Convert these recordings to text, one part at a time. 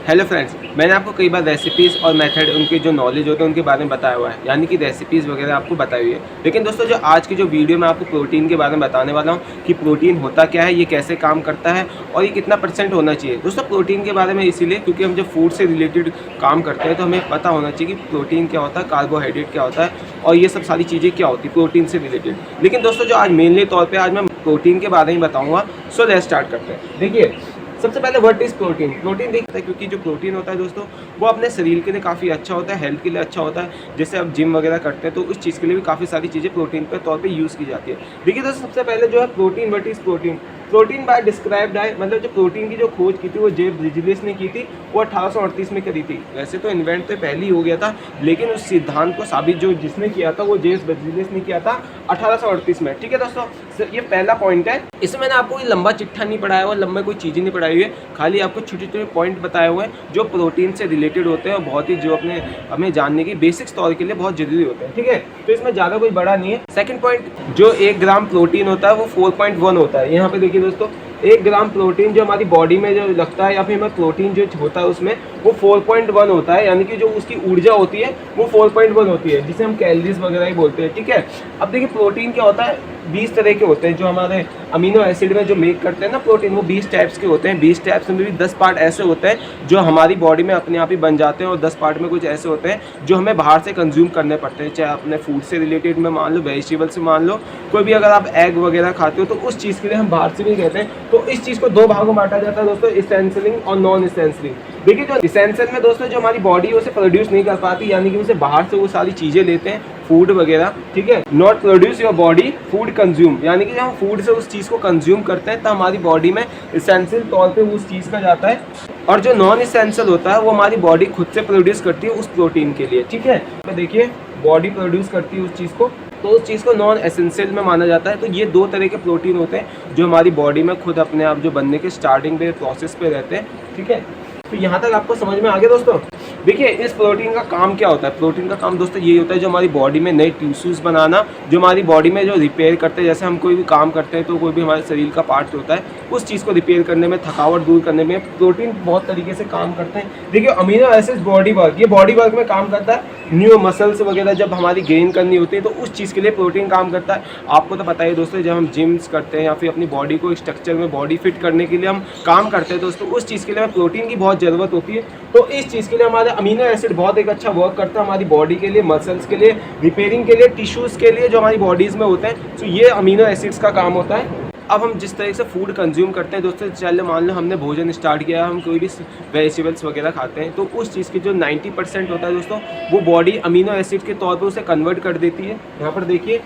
Hello friends, मैंने आपको कई बार रेसिपीज़ और मेथड उनके जो नॉलेज होते हैं उनके बारे में बताया हुआ है, यानी कि रेसिपीज़ वगैरह आपको बताई हुई है। लेकिन दोस्तों जो आज की जो वीडियो में आपको प्रोटीन के बारे में बताने वाला हूँ कि प्रोटीन होता क्या है, ये कैसे काम करता है और ये कितना % होना चाहिए। दोस्तों प्रोटीन के बारे में इसीलिए क्योंकि हम जब फूड से रिलेटेड काम करते हैं तो हमें पता होना चाहिए कि प्रोटीन क्या होता है, कार्बोहाइड्रेट क्या होता है और ये सब सारी चीज़ें क्या होती है प्रोटीन से रिलेटेड। लेकिन दोस्तों जो आज मेनली तौर पर आज मैं प्रोटीन के बारे में बताऊँगा, सो लेट्स स्टार्ट करते हैं। देखिए सबसे पहले व्हाट इज़ प्रोटीन। प्रोटीन देखते हैं क्योंकि जो प्रोटीन होता है दोस्तों वो अपने शरीर के लिए काफ़ी अच्छा होता है, हेल्थ के लिए अच्छा होता है। जैसे आप जिम वगैरह करते हैं तो उस चीज़ के लिए भी काफ़ी सारी चीज़ें प्रोटीन के तौर पे यूज़ की जाती है। देखिए दोस्तों सबसे पहले जो है protein, what is protein. Protein bye described है, मतलब जो प्रोटीन की जो खोज की थी वो जेफ ब्रिजलिस ने की थी, वो 1838 में करी थी। वैसे तो इन्वेंट तो पहले ही हो गया था, लेकिन उस सिद्धांत को साबित जो जिसने किया था वो जेफ ब्रिजलिस ने किया था 1838 में। ठीक है दोस्तों, ये पहला पॉइंट है। इसमें मैंने आपको कोई लंबा चिट्ठा नहीं पढ़ाया हुआ, लंबा कोई चीज़ें नहीं पढ़ाई हुई है, खाली आपको छोटे छोटे पॉइंट बताए हुए हैं जो प्रोटीन से रिलेटेड होते हैं और बहुत ही जो अपने हमें जानने की बेसिक्स तौर के लिए बहुत जरूरी होते हैं। ठीक है, तो इसमें ज़्यादा कोई बड़ा नहीं है। सेकंड पॉइंट, जो 1 ग्राम प्रोटीन होता है वो 4.1 होता है। यहाँ पे देखिए दोस्तों 1 ग्राम प्रोटीन जो हमारी बॉडी में जो लगता है या फिर हमें प्रोटीन जो होता है उसमें वो 4.1 होता है, यानी कि जो उसकी ऊर्जा होती है वो 4.1 होती है, जिसे हम कैलोरीज वगैरह ही बोलते हैं। ठीक है, अब देखिए प्रोटीन क्या होता है, 20 तरह के होते हैं जो हमारे अमीनो एसिड में जो मेक करते हैं ना प्रोटीन, वो 20 टाइप्स के होते हैं। 20 टाइप्स में भी 10 पार्ट ऐसे होते हैं जो हमारी बॉडी में अपने आप ही बन जाते हैं और 10 पार्ट में कुछ ऐसे होते हैं जो हमें बाहर से कंज्यूम करने पड़ते हैं, चाहे अपने फूड से रिलेटेड में मान लो, वेजिटेबल से मान लो, कोई भी अगर आप एग वगैरह खाते हो तो उस चीज़ के लिए हम बाहर से भी कहते हैं। तो इस चीज़ को 2 भागों में बांटा जाता है दोस्तों, इसेंशियल और नॉन इसेंशियल। देखिए जो इसेंशियल में दोस्तों जो हमारी बॉडी उसे प्रोड्यूस नहीं कर पाती, यानी कि उसे बाहर से वो सारी चीज़ें लेते हैं, फूड वगैरह। ठीक है, not produce your body food consume, यानी कि जब हम फूड से उस चीज़ को कंज्यूम करते हैं तो हमारी बॉडी में इसेंशियल तौर पे उस चीज़ का जाता है, और जो नॉन इसेंशियल होता है वो हमारी बॉडी खुद से प्रोड्यूस करती है उस प्रोटीन के लिए। ठीक है, तो देखिए बॉडी प्रोड्यूस करती है उस चीज़ को, तो उस चीज़ को नॉन एसेंशियल में माना जाता है। तो ये 2 तरह के प्रोटीन होते हैं जो हमारी बॉडी में खुद अपने आप जो बनने के स्टार्टिंग पे प्रोसेस पे रहते हैं। ठीक है, तो यहाँ तक आपको समझ में आ गया दोस्तों। देखिए इस प्रोटीन का काम क्या होता है। प्रोटीन का काम दोस्तों ये होता है जो हमारी बॉडी में नए टिश्यूज़ बनाना, जो हमारी बॉडी में जो रिपेयर करते हैं, जैसे हम कोई भी काम करते हैं तो कोई भी हमारे शरीर का पार्ट होता है उस चीज़ को रिपेयर करने में, थकावट दूर करने में प्रोटीन बहुत तरीके से काम करते हैं। देखिए अमीनो एसिड्स बॉडी वर्क, ये बॉडी वर्क में काम करता है। न्यू मसल्स वगैरह जब हमारी गेन करनी होती है तो उस चीज़ के लिए प्रोटीन काम करता है। आपको तो पता ही दोस्तों, जब हम जिम्स करते हैं या फिर अपनी बॉडी को स्ट्रक्चर में बॉडी फिट करने के लिए हम काम करते हैं दोस्तों, उस चीज़ के लिए हमें प्रोटीन की बहुत ज़रूरत होती है। तो इस चीज़ के लिए हमारे अमीनो एसिड बहुत एक अच्छा वर्क करता है हमारी बॉडी के लिए, मसल्स के लिए, रिपेयरिंग के लिए, टिश्यूज़ के लिए जो हमारी बॉडीज़ में होते हैं। तो ये अमीनो एसिड्स का काम होता है। अब हम जिस तरह से फूड कंज्यूम करते हैं दोस्तों, चलो मान लो हमने भोजन स्टार्ट किया, हम कोई भी वेजिटेबल्स वगैरह खाते हैं तो उस चीज़ की जो 90% होता है दोस्तों वो बॉडी अमीनो एसिड के तौर पर उसे कन्वर्ट कर देती है। यहाँ पर देखिए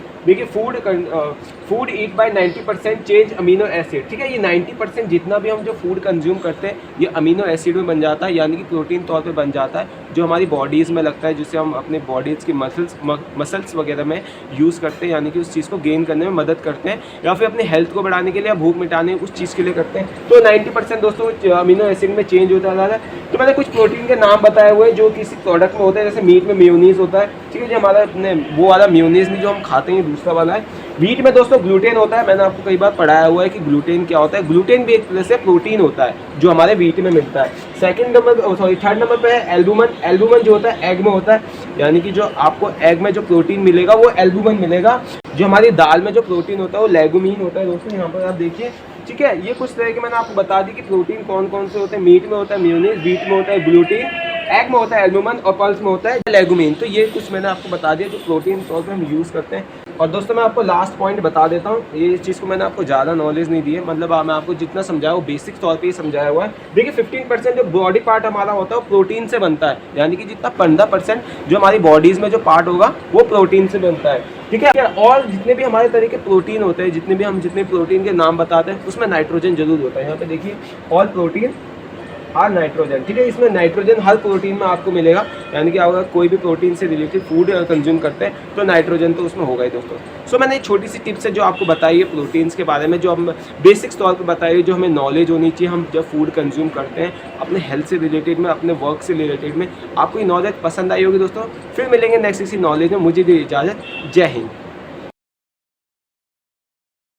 फूड ईट बाय 90% चेंज अमीनो एसिड। ठीक है, ये 90% जितना भी हम जो फूड कंज्यूम करते हैं ये अमीनो एसिड में बन जाता है, यानी कि प्रोटीन तौर पे बन जाता है जो हमारी बॉडीज़ में लगता है, जिससे हम अपने बॉडीज़ की मसल्स वगैरह में यूज़ करते हैं, यानी कि उस चीज़ को गेन करने में मदद करते हैं या फिर अपनी हेल्थ को बढ़ाने के लिए या भूख मिटाने उस चीज़ के लिए करते हैं। तो 90% दोस्तों अमीनो एसिड में चेंज होता जा रहा है। तो मैंने कुछ प्रोटीन के नाम बताए हुए हैं जो किसी प्रोडक्ट में होता है, जैसे मीट में मेयोनीज होता है। ठीक है, जो हमारा अपने वो वाला मेयोनीज नहीं जो हम खाते हैं, दूसरा वाला है। वीट में दोस्तों ग्लूटेन होता है, मैंने आपको कई बार पढ़ाया हुआ है कि ग्लूटेन क्या होता है। ग्लूटेन भी एक तरह से प्रोटीन होता है जो हमारे वीट में मिलता है। थर्ड नंबर पे है एल्बुमिन। एल्बुमिन जो होता है एग में होता है, यानी कि जो आपको एग में जो प्रोटीन मिलेगा वो एल्बुमिन मिलेगा। जो हमारी दाल में जो प्रोटीन होता है वो लेगुमिन होता है दोस्तों, यहाँ पर आप देखिए। ठीक है, ये कुछ तरह के मैंने आपको बता दी कि प्रोटीन कौन कौन से होते हैं। मीट में होता है मेयोनीज, वीट में होता है ग्लूटेन, एग में होता है एल्बुमिन और पल्स में होता है लेगुमिन। तो ये कुछ मैंने आपको बता दिया जो प्रोटीन तौर पे हम यूज़ करते हैं। और दोस्तों मैं आपको लास्ट पॉइंट बता देता हूँ, ये चीज़ को मैंने आपको ज़्यादा नॉलेज नहीं दी है, मतलब मैं आपको जितना समझाया वो बेसिक तौर पे ही समझाया हुआ है। देखिए 15% जो बॉडी पार्ट हमारा होता है वो प्रोटीन से बनता है, यानी कि जितना 15% जो हमारी बॉडीज़ में जो पार्ट होगा वो प्रोटीन से बनता है। ठीक है, और जितने भी हमारे तरह के प्रोटीन होते हैं, जितने प्रोटीन के नाम बताते हैं उसमें नाइट्रोजन जरूर होता है। यहाँ पे देखिए ऑल प्रोटीन आर नाइट्रोजन। ठीक है, इसमें नाइट्रोजन हर प्रोटीन में आपको मिलेगा, यानी कि अगर कोई भी प्रोटीन से रिलेटेड फूड कंज्यूम करते हैं तो नाइट्रोजन तो उसमें होगा ही दोस्तों। सो मैंने एक छोटी सी टिप्स है जो आपको बताई है प्रोटीन्स के बारे में, जो हम बेसिक्स तौर पर बताई है, जो हमें नॉलेज होनी चाहिए हम जब फूड कंज्यूम करते हैं अपने हेल्थ से रिलेटेड में, अपने वर्क से रिलेटेड में। आपको ये नॉलेज पसंद आई होगी दोस्तों। फिर मिलेंगे नेक्स्ट किसी नॉलेज में। मुझे दी इजाज़त, जय हिंद।